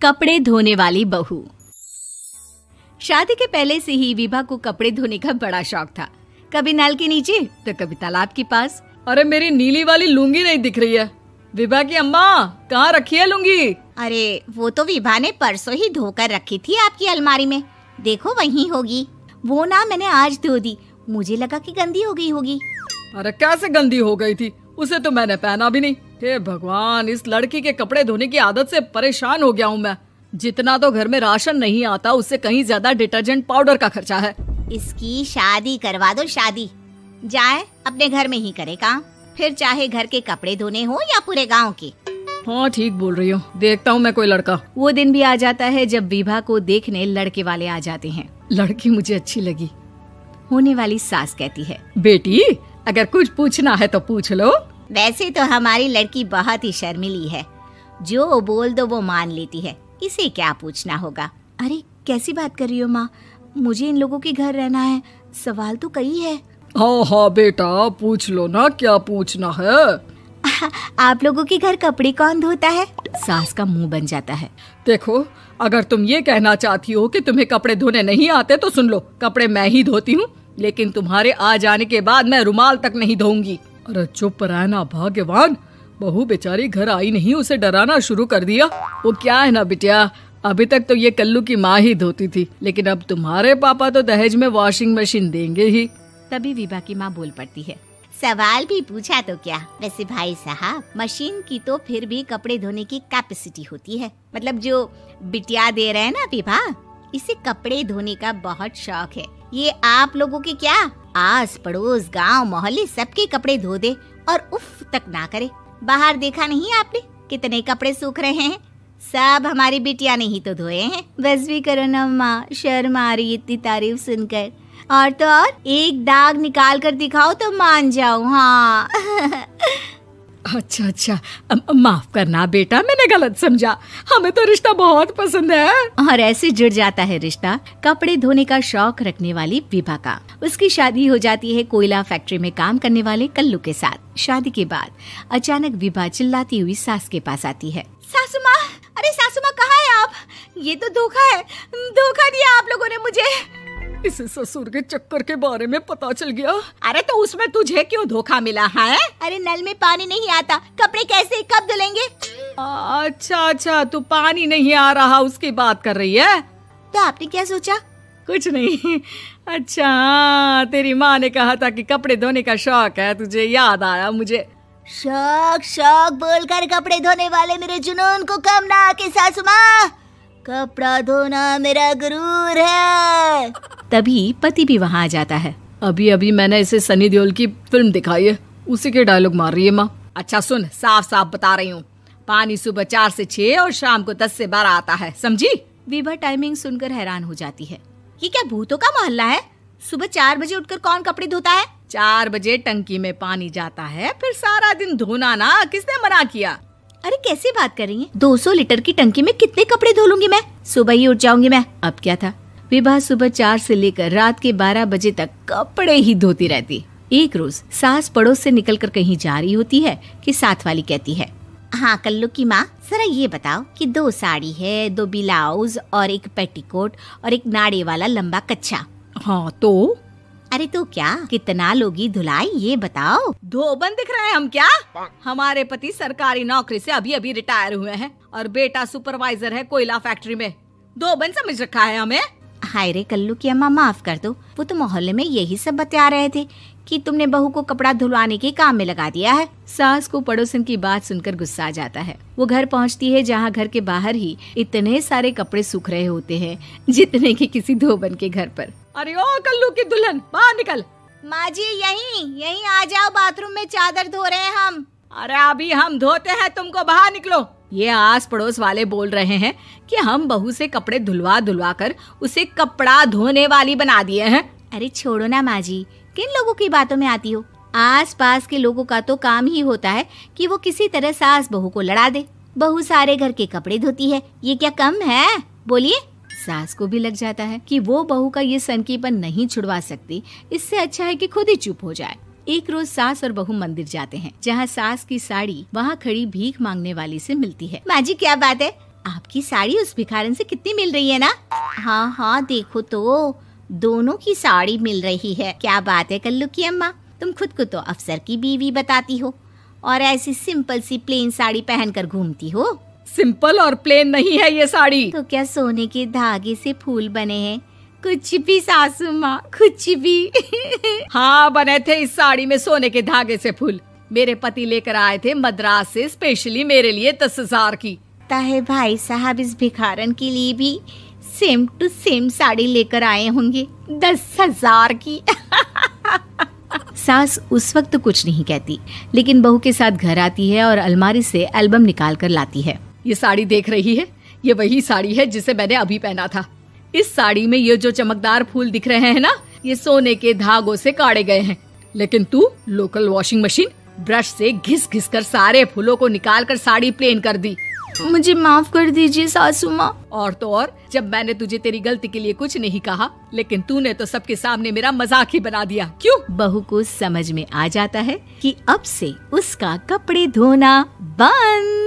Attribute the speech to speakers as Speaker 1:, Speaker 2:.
Speaker 1: कपड़े धोने वाली बहू। शादी के पहले से ही विभा को कपड़े धोने का बड़ा शौक था। कभी नल के नीचे तो कभी तालाब के पास।
Speaker 2: अरे मेरी नीली वाली लुंगी नहीं दिख रही है। विभा की अम्मा, कहाँ रखी है लुंगी?
Speaker 3: अरे वो तो विभा ने परसों ही धोकर रखी थी आपकी अलमारी में, देखो वहीं होगी। वो ना मैंने आज धो दी, मुझे लगा कि गंदी हो गई होगी।
Speaker 2: अरे कैसे गंदी हो गई थी? उसे तो मैंने पहना भी नहीं। हे भगवान, इस लड़की के कपड़े धोने की आदत से परेशान हो गया हूँ मैं। जितना तो घर में राशन नहीं आता उससे कहीं ज्यादा डिटर्जेंट पाउडर का खर्चा है।
Speaker 3: इसकी शादी करवा दो, शादी जाए अपने घर में ही करे काम, फिर चाहे घर के कपड़े धोने हो या पूरे गांव के।
Speaker 2: हाँ ठीक बोल रही हो, देखता हूँ मैं कोई लड़का।
Speaker 1: वो दिन भी आ जाता है जब विभा को देखने लड़के वाले आ जाते हैं।
Speaker 2: लड़की मुझे अच्छी लगी।
Speaker 1: होने वाली सास कहती है,
Speaker 2: बेटी अगर कुछ पूछना है तो पूछ लो।
Speaker 3: वैसे तो हमारी लड़की बहुत ही शर्मीली है, जो बोल दो वो मान लेती है, इसे क्या पूछना होगा।
Speaker 1: अरे कैसी बात कर रही हो माँ, मुझे इन लोगों के घर रहना है, सवाल तो कई है।
Speaker 2: हाँ हाँ बेटा पूछ लो ना, क्या पूछना है।
Speaker 1: आप लोगों के घर कपड़े कौन धोता है? सास का मुंह बन जाता है।
Speaker 2: देखो अगर तुम ये कहना चाहती हो कि तुम्हें कपड़े धोने नहीं आते तो सुन लो, कपड़े मैं ही धोती हूँ, लेकिन तुम्हारे आ जाने के बाद मैं रुमाल तक नहीं धोऊंगी। अरे चुप रहना भाग्यवान, बहू बेचारी घर आई नहीं, उसे डराना शुरू कर दिया। वो क्या है ना बिटिया, अभी तक तो ये कल्लू की माँ ही धोती थी, लेकिन अब तुम्हारे पापा तो दहेज में वॉशिंग मशीन देंगे ही।
Speaker 1: तभी विभा की माँ बोल पड़ती है,
Speaker 3: सवाल भी पूछा तो क्या। वैसे भाई साहब, मशीन की तो फिर भी कपड़े धोने की कैपेसिटी होती है, मतलब जो बिटिया दे रहे हैं ना विभा, इसे कपड़े धोने का बहुत शौक है। ये आप लोगों के क्या आस पड़ोस गांव मोहल्ले सबके कपड़े धो दे और उफ तक ना करे। बाहर देखा नहीं आपने कितने कपड़े सूख रहे हैं, सब हमारी बिटिया ने ही तो धोए हैं।
Speaker 1: बस भी करो ना माँ, शर्म आ रही इतनी तारीफ सुनकर। और तो और एक दाग निकाल कर दिखाओ तो मान जाओ। हाँ
Speaker 2: अच्छा अच्छा, माफ करना बेटा, मैंने गलत समझा, हमें तो रिश्ता बहुत पसंद है।
Speaker 1: और ऐसे जुड़ जाता है रिश्ता कपड़े धोने का शौक रखने वाली विभा का। उसकी शादी हो जाती है कोयला फैक्ट्री में काम करने वाले कल्लू के साथ। शादी के बाद अचानक विभा चिल्लाती हुई सास के पास आती है।
Speaker 3: सासू माँ, अरे सासू माँ कहाँ है आप? ये तो धोखा है, धोखा दिया आप लोगों ने मुझे।
Speaker 2: इसे ससुर के चक्कर के बारे में पता चल गया।
Speaker 3: अरे तो उसमें तुझे क्यों धोखा मिला है? अरे नल में पानी नहीं आता, कपड़े कैसे कब धुलेंगे?
Speaker 2: अच्छा अच्छा, तू पानी नहीं आ रहा उसकी बात कर रही है।
Speaker 3: तो आपने क्या सोचा?
Speaker 2: कुछ नहीं। अच्छा तेरी माँ ने कहा था कि कपड़े धोने का शौक है तुझे, याद आया मुझे।
Speaker 3: शौक शौक बोलकर कपड़े धोने वाले मेरे जुनून को कम ना आके सासू माँ, कपड़ा धोना मेरा गुरूर है।
Speaker 1: तभी पति भी वहाँ आ जाता है।
Speaker 2: अभी अभी मैंने इसे सनी देओल की फिल्म दिखाई है, उसी के डायलॉग मार रही है माँ। अच्छा सुन, साफ साफ बता रही हूँ, पानी सुबह 4 से 6 और शाम को 10 से 12 आता है, समझी?
Speaker 1: विभा टाइमिंग सुनकर हैरान हो जाती है।
Speaker 3: ये क्या भूतों का मोहल्ला है? सुबह 4 बजे उठकर कौन कपड़े धोता है?
Speaker 2: 4 बजे टंकी में पानी जाता है, फिर सारा दिन धोना ना, किसने मना किया?
Speaker 1: अरे कैसी बात कर रही हैं? 200 लीटर की टंकी में कितने कपड़े धो लूंगी मैं, सुबह ही उठ जाऊंगी मैं। अब क्या था, विभा सुबह 4 से लेकर रात के 12 बजे तक कपड़े ही धोती रहती। एक रोज सास पड़ोस से निकलकर कहीं जा रही होती है कि साथ वाली कहती है,
Speaker 3: हाँ कल्लू की माँ, जरा ये बताओ कि 2 साड़ी है, 2 ब्लाउज और एक पेटीकोट और एक नाड़े वाला लंबा कच्छा।
Speaker 2: हाँ तो?
Speaker 3: अरे तो क्या, कितना लोगी धुलाई ये बताओ।
Speaker 2: धोबन दिख रहे हैं हम क्या? हमारे पति सरकारी नौकरी से अभी अभी रिटायर हुए हैं और बेटा सुपरवाइजर है कोयला फैक्ट्री में। धोबन समझ रखा है हमें।
Speaker 3: हाय रे कल्लू की अम्मा, माफ कर दो, वो तो मोहल्ले में यही सब बता रहे थे कि तुमने बहू को कपड़ा धुलवाने के काम में लगा दिया है।
Speaker 1: सास को पड़ोसन की बात सुनकर गुस्सा आ जाता है। वो घर पहुंचती है जहां घर के बाहर ही इतने सारे कपड़े सूख रहे होते हैं जितने कि किसी धोबन के घर पर।
Speaker 2: अरे ओ कल्लू की दुल्हन, बाहर निकल।
Speaker 3: माँ जी यहीं आ जाओ, बाथरूम में चादर धो रहे हैं हम।
Speaker 2: अरे अभी हम धोते हैं, तुमको बाहर निकलो। ये आस पड़ोस वाले बोल रहे हैं कि हम बहू से कपड़े धुलवा धुलवा कर उसे कपड़ा धोने वाली बना दिए हैं।
Speaker 3: अरे छोड़ो ना माँ जी, किन लोगों की बातों में आती हो? आस पास के लोगों का तो काम ही होता है कि वो किसी तरह सास बहू को लड़ा दे। बहू सारे घर के कपड़े धोती है, ये क्या कम है? बोलिए।
Speaker 1: सास को भी लग जाता है कि वो बहू का ये सनकीपन नहीं छुड़वा सकती, इससे अच्छा है कि खुद ही चुप हो जाए। एक रोज सास और बहू मंदिर जाते हैं, जहाँ सास की साड़ी वहाँ खड़ी भीख मांगने वाली से मिलती है।
Speaker 3: माँ जी क्या बात है, आपकी साड़ी उस भिखारन से कितनी मिल रही है ना? हाँ हाँ देखो तो, दोनों की साड़ी मिल रही है। क्या बात है कल्लू की अम्मा, तुम खुद को तो अफसर की बीवी बताती हो और ऐसी सिंपल सी प्लेन साड़ी पहनकर घूमती हो।
Speaker 2: सिंपल और प्लेन नहीं है ये साड़ी।
Speaker 3: तो क्या सोने के धागे से फूल बने हैं? कुछ भी सासू माँ, कुछ भी।
Speaker 2: हाँ बने थे इस साड़ी में सोने के धागे से फूल। मेरे पति लेकर आए थे मद्रास से स्पेशली मेरे लिए 10,000 की।
Speaker 3: ताहे भाई साहब इस भिखारन के लिए भी सेम टू सेम साड़ी लेकर आए होंगे 10,000 की।
Speaker 1: सास उस वक्त तो कुछ नहीं कहती, लेकिन बहू के साथ घर आती है और अलमारी से एल्बम निकाल कर लाती है।
Speaker 2: ये साड़ी देख रही है, ये वही साड़ी है जिसे मैंने अभी पहना था। इस साड़ी में ये जो चमकदार फूल दिख रहे हैं ना, ये सोने के धागों से काढ़े गए हैं। लेकिन तू लोकल वॉशिंग मशीन ब्रश से घिस घिस कर सारे फूलों को निकाल कर साड़ी प्लेन कर दी।
Speaker 1: मुझे माफ कर दीजिए सासू माँ।
Speaker 2: और तो और, जब मैंने तुझे तेरी गलती के लिए कुछ नहीं कहा, लेकिन तूने तो सबके सामने मेरा मजाक ही बना दिया। क्यों?
Speaker 1: बहू को समझ में आ जाता है कि अब से उसका कपड़े धोना बंद।